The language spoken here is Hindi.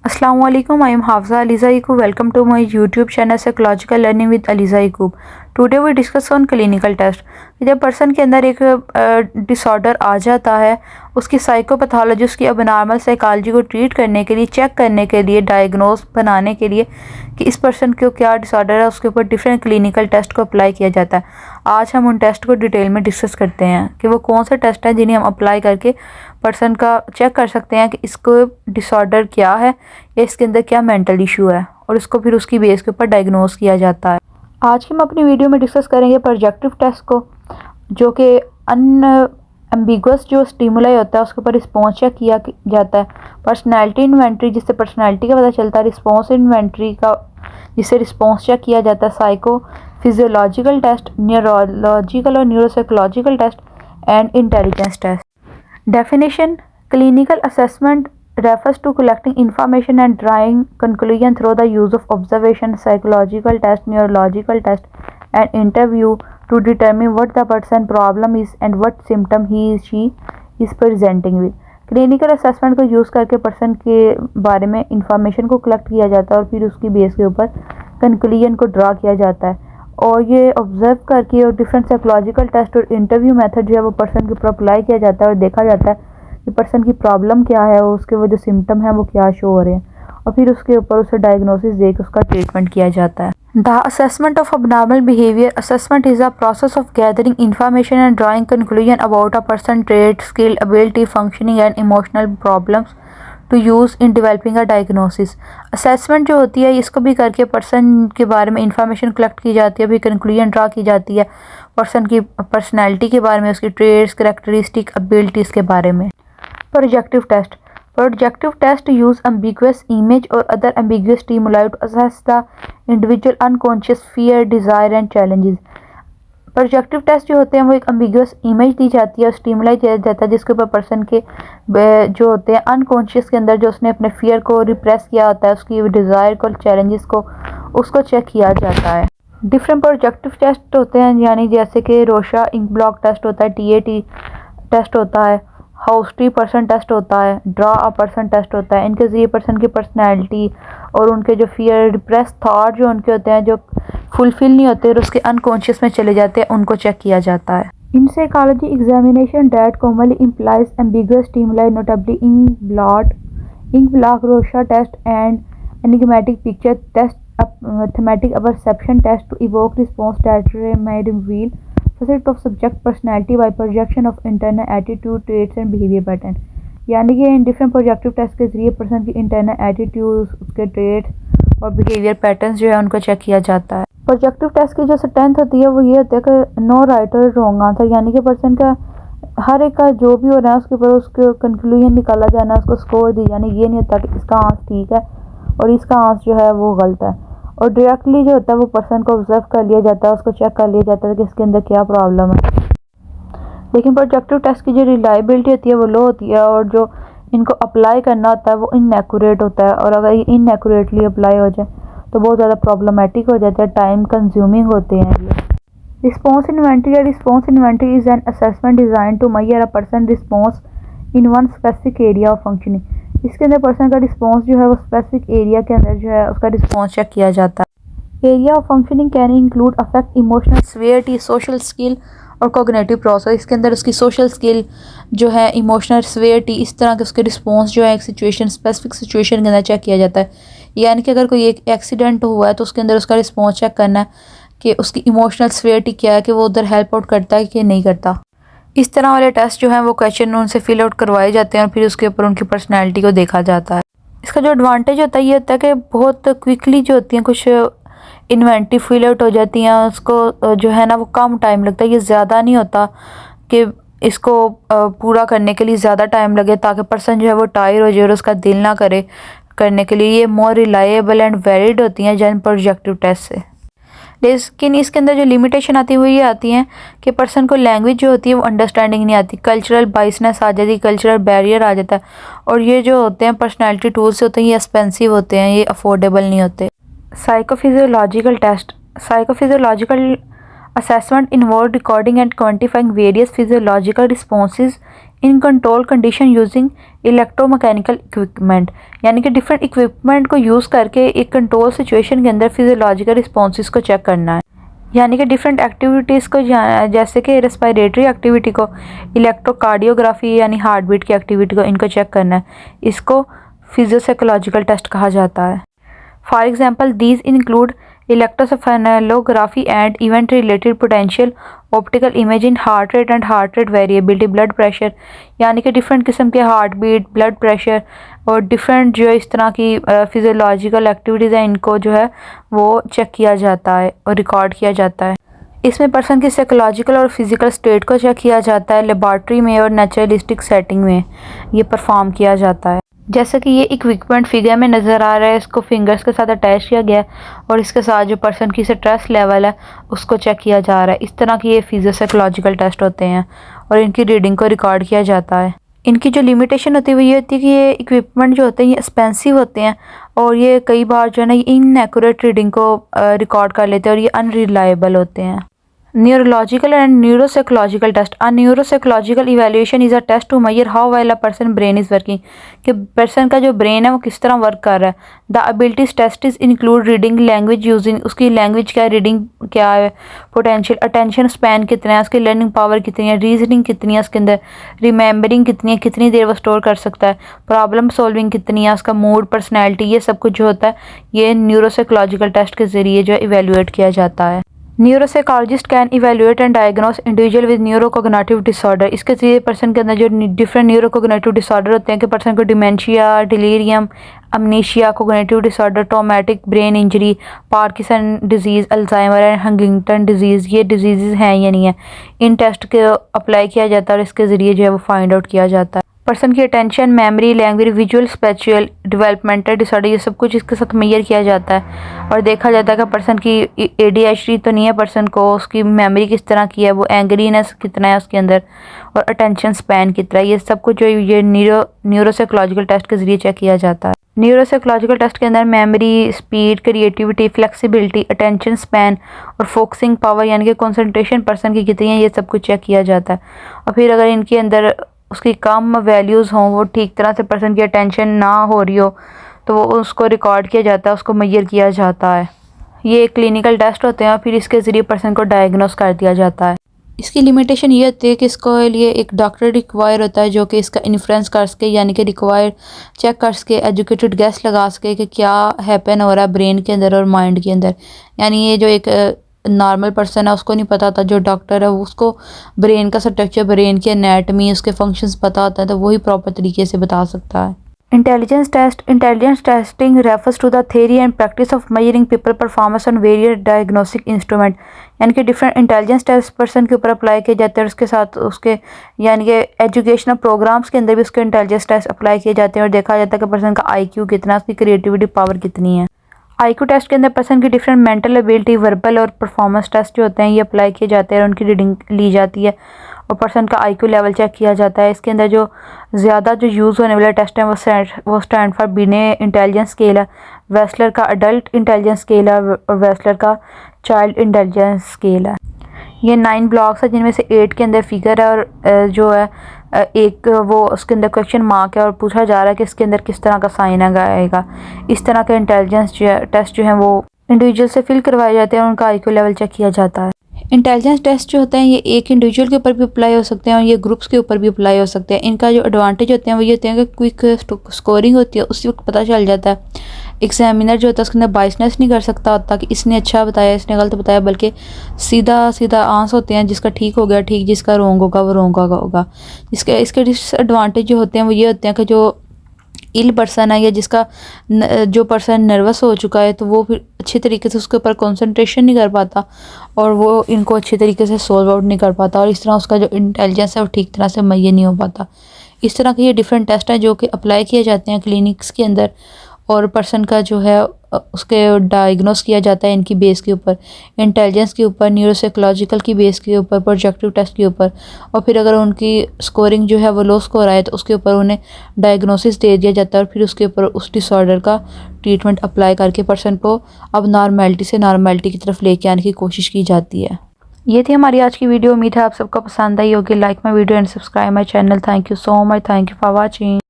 Assalamu alaikum. I am Hafza Aliza Yaqub. Welcome to my YouTube channel Psychological Learning with Aliza Yaqub. Today we discuss on clinical test. जब पर्सन के अंदर एक डिसऑर्डर आ जाता है, उसकी साइकोपैथोलॉजी, उसकी अबनॉर्मल साइकोलॉजी को ट्रीट करने के लिए, चेक करने के लिए, डायग्नोस बनाने के लिए कि इस पर्सन को क्या डिसऑर्डर है, उसके ऊपर डिफरेंट क्लिनिकल टेस्ट को अप्लाई किया जाता है। आज हम उन टेस्ट को डिटेल में डिस्कस करते हैं कि वो कौन से टेस्ट हैं जिन्हें हम अप्लाई करके पर्सन का चेक कर सकते हैं कि इसको डिसऑर्डर क्या है या इसके अंदर क्या मेंटल इशू है, और इसको फिर उसकी बेस के ऊपर डायग्नोस किया जाता है। आज की हम अपनी वीडियो में डिस्कस करेंगे प्रोजेक्टिव टेस्ट को, जो कि अनएम्बिगुअस जो स्टिमुलाई होता है उसके ऊपर रिस्पॉन्स चेक किया जाता है। पर्सनैलिटी इन्वेंट्री, जिससे पर्सनैलिटी का पता चलता है। रिस्पॉन्स इन्वेंट्री का, जिससे रिस्पॉन्स चेक किया जाता है। साइको फिजियोलॉजिकल टेस्ट, न्यूरोलॉजिकल और neuropsychological test and intelligence test. Definition: Clinical assessment refers to collecting information and drawing conclusion through the use of observation, psychological test, neurological test, and interview to determine what the person problem is and what symptom he/she is presenting with. Clinical assessment को यूज़ करके पर्सन के बारे में इंफॉर्मेशन को कलेक्ट किया जाता है और फिर उसकी बेस के ऊपर कंक्लूजन को ड्रा किया जाता है, और ये ऑब्जर्व करके और डिफरेंट साइकोलॉजिकल टेस्ट और इंटरव्यू मेथड जो है वो पर्सन के ऊपर अप्लाई किया जाता है और देखा जाता है कि पर्सन की प्रॉब्लम क्या है और उसके वो जो सिम्टम है वो क्या शो हो रहे हैं, और फिर उसके ऊपर उसे डायग्नोसिस देकर उसका ट्रीटमेंट किया जाता है। The assessment of abnormal behavior assessment is a process of gathering information and drawing conclusion about a person trait, skill, ability, functioning and emotional problems to use in developing a diagnosis. Assessment जो होती है इसको भी करके पर्सन के बारे में इंफॉर्मेशन कलेक्ट की जाती है, फिर कंक्लूजन ड्रा की जाती है पर्सन की पर्सनैलिटी के बारे में, उसकी ट्रेड्स, करैक्टरिस्टिक, एबिलिटीज़ के बारे में। Projective test. Projective test use ambiguous image और other ambiguous stimuli to assess the individual unconscious fear, desire and challenges. Projective test जो होते हैं वो एक एम्बिगुअस इमेज दी जाती है और स्टिमुलाई दिया जाता है जिसके ऊपर पर्सन के जो होते हैं अनकॉन्शियस के अंदर जो उसने अपने फियर को रिप्रेस किया होता है, उसकी डिज़ायर को, चैलेंजेस को, उसको चेक किया जाता है। डिफरेंट प्रोजेक्टिव टेस्ट होते हैं, यानी जैसे कि रोशा इंक ब्लॉक टेस्ट होता है, TAT टेस्ट होता है, हाउस्टी पर्सन टेस्ट होता है, ड्रा अ पर्सन टेस्ट होता है। इनके ज़रिए पर्सन की पर्सनैलिटी और उनके जो फियर, रिप्रेस थाट जो उनके होते हैं जो फुलफिल नहीं होते और उसके अनकॉन्शियस में चले जाते हैं, उनको चेक किया जाता है। In psychology examination that commonly employs ambiguous stimuli, notably ink blot, Rorschach test and enigmatic picture test, mathematic perception test to evoke response that may reveal facet of subject personality by projection of internal attitude, traits and behavior pattern। यानी कि इन डिफरेंट प्रोजेक्टिव टेस्ट के जरिए पर्सन की इंटरनल एटीट्यूड, उसके ट्रेट्स और बिहेवियर पैटर्न्स जो है उनको चेक किया जाता है। प्रोजेक्टिव टेस्ट की जो स्ट्रेंथ होती है वो ये होती है कि नो राइट और रॉन्ग आंसर, यानी कि पर्सन का हर एक का जो भी हो रहा है उसके ऊपर उसके कंक्लूजन निकाला जाना, उसको स्कोर दी, यानी ये नहीं होता कि इसका आंसर ठीक है और इसका आंसर जो है वो गलत है। और डायरेक्टली जो होता है वो पर्सन को ऑब्जर्व कर लिया जाता है, उसको चेक कर लिया जाता है कि इसके अंदर क्या प्रॉब्लम है। लेकिन प्रोजेक्टिव टेस्ट की जो रिलायबिलिटी होती है वो लो होती है और जो इनको अप्लाई करना होता है वो इनएक्यूरेट होता है, और अगर ये इनएक्यूरेटली अप्लाई हो जाए तो बहुत ज़्यादा प्रॉब्लमेटिक हो जाता है, टाइम कंज्यूमिंग होते हैं ये। रिस्पॉन्स इन्वेंट्री या response inventory is an assessment design to measure a person response in one specific area of functioning. इसके अंदर पर्सन का रिस्पॉन्स जो है वो स्पेसिफिक एरिया के अंदर जो है उसका रिस्पॉन्स चेक किया जाता है। Area of functioning can include affect emotional severity, social skill और कॉग्निटिव प्रोसेस। इसके अंदर उसकी सोशल स्किल जो है, इमोशनल सिवियरिटी, इस तरह के उसके रिस्पॉन्स जो है एक सिचुएशन, स्पेसिफिक सिचुएशन के अंदर चेक किया जाता है। यानी कि अगर कोई एक एक्सीडेंट हुआ है तो उसके अंदर उसका रिस्पॉन्स चेक करना है कि उसकी इमोशनल सिवियरिटी क्या है, कि वो उधर हेल्प आउट करता है कि नहीं करता। इस तरह वाले टेस्ट जो हैं वो क्वेश्चन उनसे फिल आउट करवाए जाते हैं और फिर उसके ऊपर उनकी पर्सनैलिटी को देखा जाता है। इसका जो एडवांटेज होता है ये होता है कि बहुत क्विकली जो होती हैं कुछ इन्वेंटिव फिल आउट हो जाती हैं, उसको जो है ना वो कम टाइम लगता है। ये ज़्यादा नहीं होता कि इसको पूरा करने के लिए ज़्यादा टाइम लगे ताकि पर्सन जो है वो टायर हो जाए और उसका दिल ना करे करने के लिए। ये मोर रिलायबल एंड वैलिड होती हैं जन प्रोजेक्टिव टेस्ट से। लेकिन इसके अंदर जो लिमिटेशन आती है वो ये आती हैं कि पर्सन को लैंग्वेज जो होती है वो अंडरस्टैंडिंग नहीं आती, कल्चरल बाइसनेस आ जाती है, कल्चरल बैरियर आ जाता है, और ये जो होते हैं पर्सनैलिटी टूल्स होते हैं ये एक्सपेंसिव होते हैं, ये अफोर्डेबल नहीं होते। Psychophysiological test. Psychophysiological assessment involved recording and quantifying various physiological responses in control condition using electromechanical equipment, यानी कि डिफरेंट इक्विपमेंट को यूज़ करके एक कंट्रोल सिचुएशन के अंदर फिजियोलॉजिकल रिस्पॉन्सेस को चेक करना है। यानी कि डिफरेंट एक्टिविटीज़ को, जैसे कि रेस्पिरेटरी एक्टिविटी को, इलेक्ट्रोकार्डियोग्राफी यानी हार्ट बीट की एक्टिविटी को, इनको चेक करना है। इसको फिजियोसाइकोलॉजिकल टेस्ट कहा जाता है। For example these include electroencephalography and event related potential, optical imaging, heart rate and heart rate variability, blood pressure, यानी कि डिफरेंट किस्म के हार्ट बीट, ब्लड प्रेशर और डिफरेंट जो इस तरह की फिजियोलॉजिकल एक्टिविटीज़ हैं, इनको जो है वो चेक किया जाता है और रिकॉर्ड किया जाता है। इसमें पर्सन की साइकोलॉजिकल और फिज़िकल स्टेट को चेक किया जाता है। लेबॉर्ट्री में और नेचुरलिस्टिक सेटिंग में ये परफॉर्म किया जाता है। जैसे कि ये इक्विपमेंट फिगर में नज़र आ रहा है, इसको फिंगर्स के साथ अटैच किया गया है और इसके साथ जो पर्सन की स्ट्रेस लेवल है उसको चेक किया जा रहा है। इस तरह की ये फिजियोसाइकोलॉजिकल टेस्ट होते हैं और इनकी रीडिंग को रिकॉर्ड किया जाता है। इनकी जो लिमिटेशन होती है वो ये होती है कि ये इक्विपमेंट जो होते हैं ये एक्सपेंसिव होते हैं और ये कई बार जो है ना इनएक्यूरेट रीडिंग को रिकॉर्ड कर लेते हैं और ये अनरिलायबल होते हैं। Neurological and neuropsychological test. A neuropsychological evaluation is a test to measure how well a person brain is working. कि पर्सन का जो ब्रेन है वो किस तरह वर्क कर रहा है। The abilities test is include reading, language using, उसकी लैंग्वेज क्या है, रीडिंग क्या है, पोटेंशियल, अटेंशन स्पैन कितना है, उसकी लर्निंग पावर कितनी है, रीजनिंग कितनी है उसके अंदर, रिमेंबरिंग कितनी है, कितनी देर वो स्टोर कर सकता है, प्रॉब्लम सॉल्विंग कितनी है, उसका मूड, पर्सनैलिटी, ये सब कुछ जो होता है ये न्यूरोसाइकोलॉजिकल टेस्ट के ज़रिए जो इवेल्यूएट किया जाता है। Neuropsychologist can evaluate and diagnose individual with neurocognitive disorder. इसके जरिए पर्सन के अंदर जो डिफरेंट न्यूरोकोग्निटिव डिसऑर्डर होते हैं कि पर्सन को dementia, delirium, अमनीशिया, cognitive disorder, traumatic brain injury, Parkinson disease, Alzheimer and Huntington disease, ये डिजीज़ हैं या नहीं है, इन टेस्ट को अप्लाई किया जाता है और इसके ज़रिए जो है वो फाइंड आउट किया जाता है। पर्सन की attention, memory, language, visual, spatial, developmental disorder, ये सब कुछ इसके साथ मेजर किया जाता है और देखा जाता है कि पर्सन की ADHD तो नहीं है, पर्सन को उसकी मेमोरी किस तरह की है, वो एंग्रीनेस कितना है उसके अंदर और अटेंशन स्पैन कितना है, ये सब कुछ जो ये न्यूरोसाइकोलॉजिकल टेस्ट के ज़रिए चेक किया जाता है। न्यूरोसाइकोलॉजिकल टेस्ट के अंदर memory, speed, creativity, flexibility, attention span और फोकसिंग पावर यानी कि कंसंट्रेशन पर्सन की कितनी है, ये सब कुछ चेक किया जाता है। और फिर अगर इनके अंदर उसकी कम वैल्यूज़ हों, वो ठीक तरह से पर्सन की अटेंशन ना हो रही हो, तो वो उसको रिकॉर्ड किया जाता है, उसको मेजर किया जाता है। ये क्लिनिकल टेस्ट होते हैं और फिर इसके ज़रिए पर्सन को डायग्नोस कर दिया जाता है। इसकी लिमिटेशन ये होती है कि इसको लिए एक डॉक्टर रिक्वायर होता है जो कि इसका इन्फ्लुएंस कर सके, यानी कि रिक्वायर चेक कर सके, एजुकेटेड गेस लगा सके कि क्या हैपन हो रहा है ब्रेन के अंदर और माइंड के अंदर। यानी ये जो एक नॉर्मल पर्सन है उसको नहीं पता होता, जो डॉक्टर है उसको ब्रेन का स्ट्रक्चर, ब्रेन की एनाटमी, उसके फंक्शंस पता होता है, तो वही प्रॉपर तरीके से बता सकता है। Intelligence testing refers to the theory and practice of measuring people performance on various diagnostic instrument, यानी कि डिफरेंट इंटेलिजेंस टेस्ट पर्सन के ऊपर अप्लाई किए जाते हैं और उसके साथ उसके यानी कि एजुकेशनल प्रोग्राम्स के अंदर भी उसके इंटेलिजेंस टेस्ट अप्लाई किए जाते हैं और देखा जाता है कि पर्सन का IQ कितना, उसकी क्रिएटिविटी पावर कितनी है। IQ टेस्ट के अंदर पर्सन की डिफरेंट मेंटल एबिलिटी, वर्बल और परफॉर्मेंस टेस्ट जो होते हैं ये अप्लाई किए जाते हैं और उनकी रीडिंग ली जाती है और पर्सन का IQ लेवल चेक किया जाता है। इसके अंदर जो ज़्यादा जो यूज़ होने वाला टेस्ट है वो स्टैनफोर्ड बिने इंटेलिजेंस स्केल है, वेस्लर का अडल्ट इंटेलिजेंस स्केल है और वेस्लर का चाइल्ड इंटेलिजेंस स्केल है। ये 9 ब्लॉक्स है जिनमें से 8 के अंदर फिगर है और जो है एक वो उसके अंदर क्वेश्चन मार्क है और पूछा जा रहा है कि इसके अंदर किस तरह का साइन आएगा। इस तरह के इंटेलिजेंस टेस्ट जो है वो इंडिविजुअल से फिल करवाए जाते हैं और उनका IQ लेवल चेक किया जाता है। इंटेलिजेंस टेस्ट जो होते हैं ये एक इंडिविजुअल के ऊपर भी अप्लाई हो सकते हैं और ये ग्रुप्स के ऊपर भी अप्लाई हो सकते हैं। इनका जो एडवांटेज होते हैं वो ये होते हैं कि क्विक स्कोरिंग होती है, उसी वक्त पता चल जाता है। एग्जामिनर जो होता है उसके अंदर बाइसनेस नहीं कर सकता होता कि इसने अच्छा बताया, इसने गलत बताया, बल्कि सीधा सीधा आंसर होते हैं, जिसका ठीक हो गया ठीक, जिसका रॉन्ग होगा वो रॉन्ग होगा। इसके डिसएडवांटेज जो होते हैं वो ये होते हैं कि जो इल पर्सन है या जिसका जो पर्सन नर्वस हो चुका है तो वो फिर अच्छी तरीके से उसके ऊपर कंसंट्रेशन नहीं कर पाता और वो इनको अच्छी तरीके से सॉल्व आउट नहीं कर पाता और इस तरह उसका जो इंटेलिजेंस है वो ठीक तरह से मुहैया नहीं हो पाता। इस तरह के ये डिफरेंट टेस्ट हैं जो कि अप्लाई किए जाते हैं क्लिनिक्स के अंदर और पर्सन का जो है उसके डायग्नोस किया जाता है इनकी बेस के ऊपर, इंटेलिजेंस के ऊपर, न्यूरोसाइकोलॉजिकल की बेस के ऊपर, प्रोजेक्टिव टेस्ट के ऊपर। और फिर अगर उनकी स्कोरिंग जो है वो लो स्कोर आए तो उसके ऊपर उन्हें डायग्नोसिस दे दिया जाता है और फिर उसके ऊपर उस डिसऑर्डर का ट्रीटमेंट अप्लाई करके पर्सन को अब नॉर्मेलिटी से नॉर्मेलिटी की तरफ लेके आने की कोशिश की जाती है। ये थी हमारी आज की वीडियो। उम्मीद है आप सबको पसंद आई होगी। Like my video and subscribe my channel. Thank you so much. Thank you for watching.